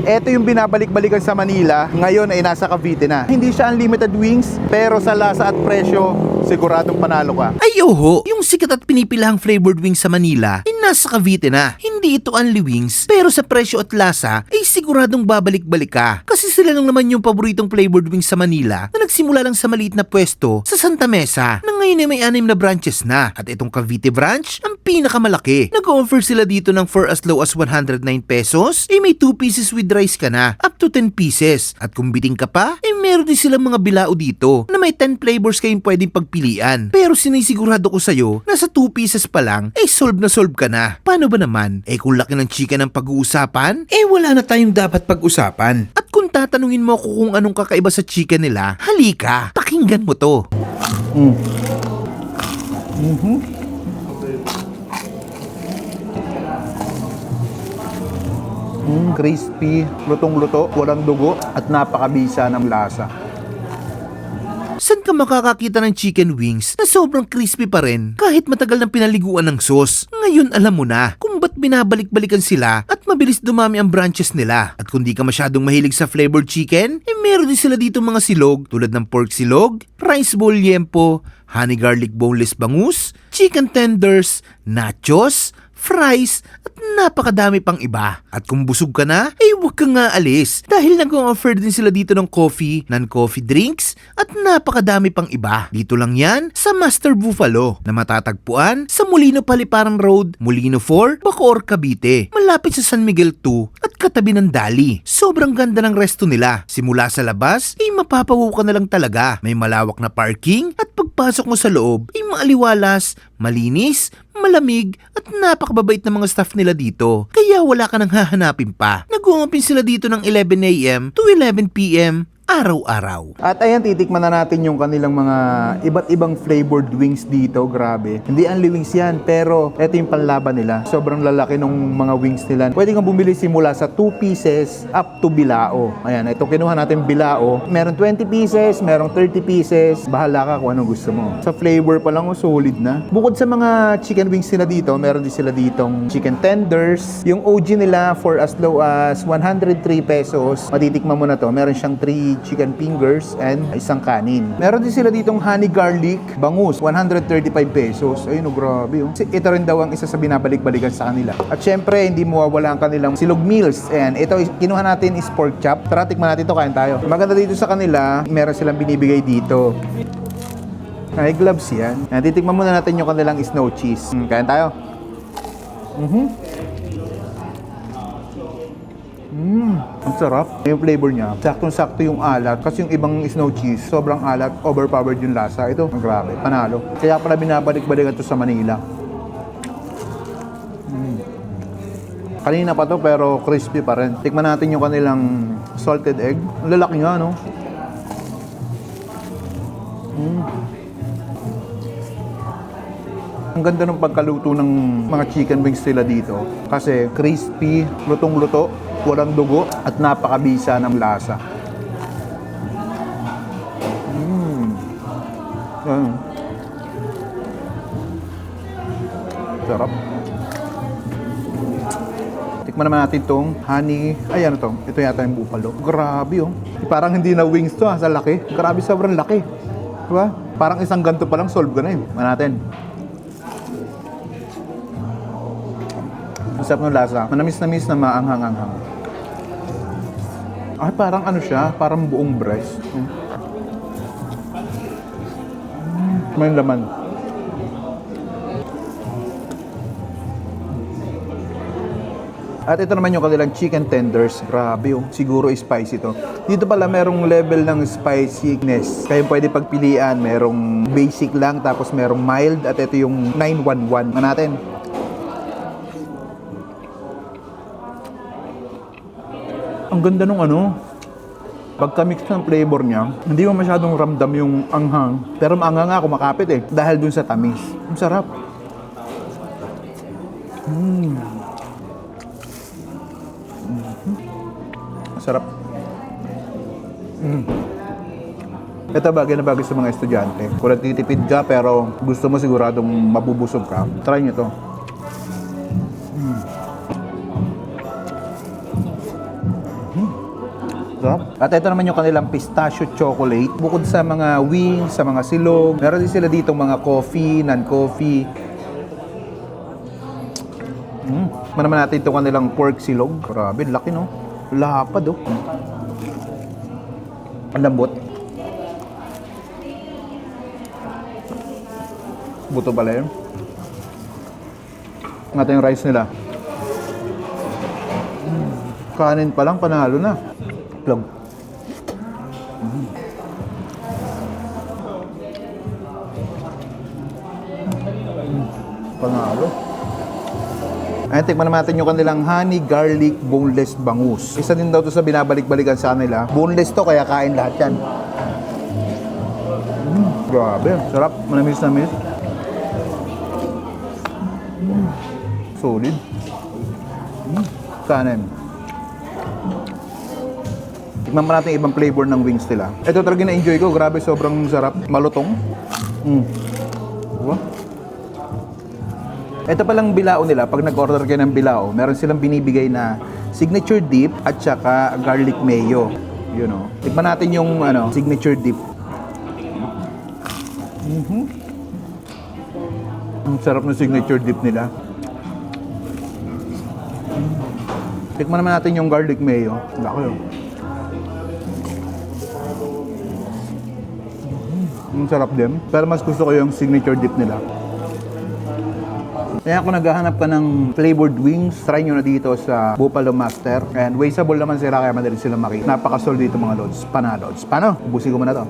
Ito yung binabalik-balikan sa Manila, ngayon ay nasa Cavite na. Hindi siya unlimited wings, pero sa lasa at presyo, siguradong panalo ka. Ay oho, yung sikat at pinipilahang flavored wings sa Manila ay nasa Cavite na. Hindi ito only wings, pero sa presyo at lasa ay siguradong babalik-balik ka. Kasi sila lang naman yung paboritong flavored wings sa Manila na nagsimula lang sa maliit na pwesto sa Santa Mesa na ngayon ay may 6 na branches na. At itong Cavite branch, ang pinakamalaki. Nag-offer sila dito ng for as low as 109 pesos, ay may 2 pieces with rice ka na, up to 10 pieces. At kung biting ka pa, ay meron din silang mga bilao dito na may 10 flavors kayong pwedeng pagpilian. Pero sinisigurado ko sa'yo na sa 2 pieces pa lang, ay solve na solve ka na. Paano ba naman? Eh kung laki ng chika ng pag-uusapan, eh wala na tayong dapat pag-usapan. At kung tatanungin mo ako kung anong kakaiba sa chika nila, halika, pakinggan mo to. Crispy, lutong-luto, walang dugo, at napakabisa ng lasa. Saan ka makakakita ng chicken wings na sobrang crispy pa rin kahit matagal ng pinaliguan ng sauce? Ngayon alam mo na kung ba't binabalik-balikan sila at mabilis dumami ang branches nila. At kung di ka masyadong mahilig sa flavored chicken, eh meron din sila dito mga silog tulad ng pork silog, rice bowl liempo, honey garlic boneless bangus, chicken tenders, nachos, fries, at napakadami pang iba. At kung busog ka na, eh huwag kang nga alis dahil nag-offer din sila dito ng coffee, non-coffee drinks, at napakadami pang iba. Dito lang yan sa Master Buffalo na matatagpuan sa Molino Paliparan Road, Molino 4, Bacoor, Cavite. Malapit sa San Miguel 2 at katabi ng Dali. Sobrang ganda ng resto nila. Simula sa labas, eh mapapawaw ka na lang talaga. May malawak na parking at pagpasok mo sa loob, ay maaliwalas, malinis, malamig at napakababait ng mga staff nila dito. Kaya wala ka nang hahanapin pa. Nag-uumpin sila dito ng 11 a.m. to 11 p.m. araw-araw. At ayan, titikman na natin yung kanilang mga iba't ibang flavored wings dito. Grabe. Hindi only wings yan, pero ito yung panlaban nila. Sobrang lalaki ng mga wings nila. Pwede kang bumili simula sa 2 pieces up to bilao. Ayan, ito kinuha natin bilao. Meron 20 pieces, merong 30 pieces. Bahala ka kung anong gusto mo. Sa flavor pa lang, solid na. Bukod sa mga chicken wings nila dito, meron din sila ditong chicken tenders. Yung OG nila for as low as 103 pesos. Matitikman mo na to. Meron siyang 3 chicken fingers and isang kanin. Meron din sila ditong honey garlic bangus, 135 pesos. Ayun, grabe. Ito rin daw ang isa sa binabalik-balikan sa kanila. At syempre, hindi mawawala ang kanilang silog meals. And ito, kinuha natin is pork chop. Tara, tikman natin ito, kain tayo. Maganda dito sa kanila, meron silang binibigay dito. Ay, gloves yan. And titikman muna natin yung kanilang snow cheese. Kain tayo. Ang sarap. Yung flavor niya, saktong-sakto yung alat. Kasi yung ibang snow cheese, sobrang alat, overpowered yung lasa. Ito, grabe, panalo. Kaya pala binabalik-balikan to sa Manila. Kanina pa to, pero crispy pa rin. Tikman natin yung kanilang salted egg. Ang lalaki nga, no? Ang ganda ng pagkaluto ng mga chicken wings nila dito. Kasi crispy, lutong-luto, walang dugo, at napakabisa ng lasa. Sarap. Tikman naman natin itong honey. Ay, ano to? Ito yata yung buffalo. Grabe, oh. Parang hindi na wings to, sa laki. Grabe, sobrang laki. Diba? Parang isang ganto pa lang, solve ka na yun. Tikman natin. Ang sarap ng lasa. Manamis-namis na maanghang-anghang. Ay, parang ano siya, parang buong breast. May laman. At ito naman yung kanilang chicken tenders. Grabe yung siguro spicy to. Dito pala merong level ng spiciness. Kaya pwede pagpilian. Merong basic lang, tapos merong mild, at ito yung 911. Ano natin? Ang ganda nung ano, pagka-mix ng flavor niya, hindi mo masyadong ramdam yung anghang. Pero maanghang nga, kumakapit eh. Dahil dun sa tamis. Ang sarap. Sarap. Ito bagay na bagay sa mga estudyante. Kung nagtitipid ka pero gusto mo siguradong mabubusog ka, try nyo to. Sarap. At ito naman yung kanilang pistachio chocolate. Bukod sa mga wings, sa mga silog, meron din sila dito mga coffee, non-coffee. Tikman naman natin itong kanilang pork silog. Grabe, laki no? Lapad oh. Ang lambot. Buto pala yun. Ito yung rice nila. Kanin pa lang, panalo na. Plug. Panalo. Ayan, tikman natin yung kanilang honey garlic boneless bangus. Isa din daw to sa binabalik-balikan sa kanila. Boneless to, kaya kain lahat yan. Grabe, sarap. Manamis-namis. Solid. Kanin. Tikman pa natin ibang flavor ng wings nila. Ito talaga na-enjoy ko. Grabe, sobrang sarap. Malutong. Diba? Ito palang bilao nila. Pag nag-order kayo ng bilao, meron silang binibigay na signature dip at saka garlic mayo. You know. Tikman natin yung signature dip. Ang sarap ng signature dip nila. Tikman naman natin yung garlic mayo. Laki yun. Ang sarap din. Pero mas gusto ko yung signature dip nila. Kaya kung naghahanap ka ng flavored wings, try nyo na dito sa Buffalo Master. And wasteable naman sila, kaya madali sila makita. Napakasol dito mga lods. Panalods. Paano? Ubusin ko muna to.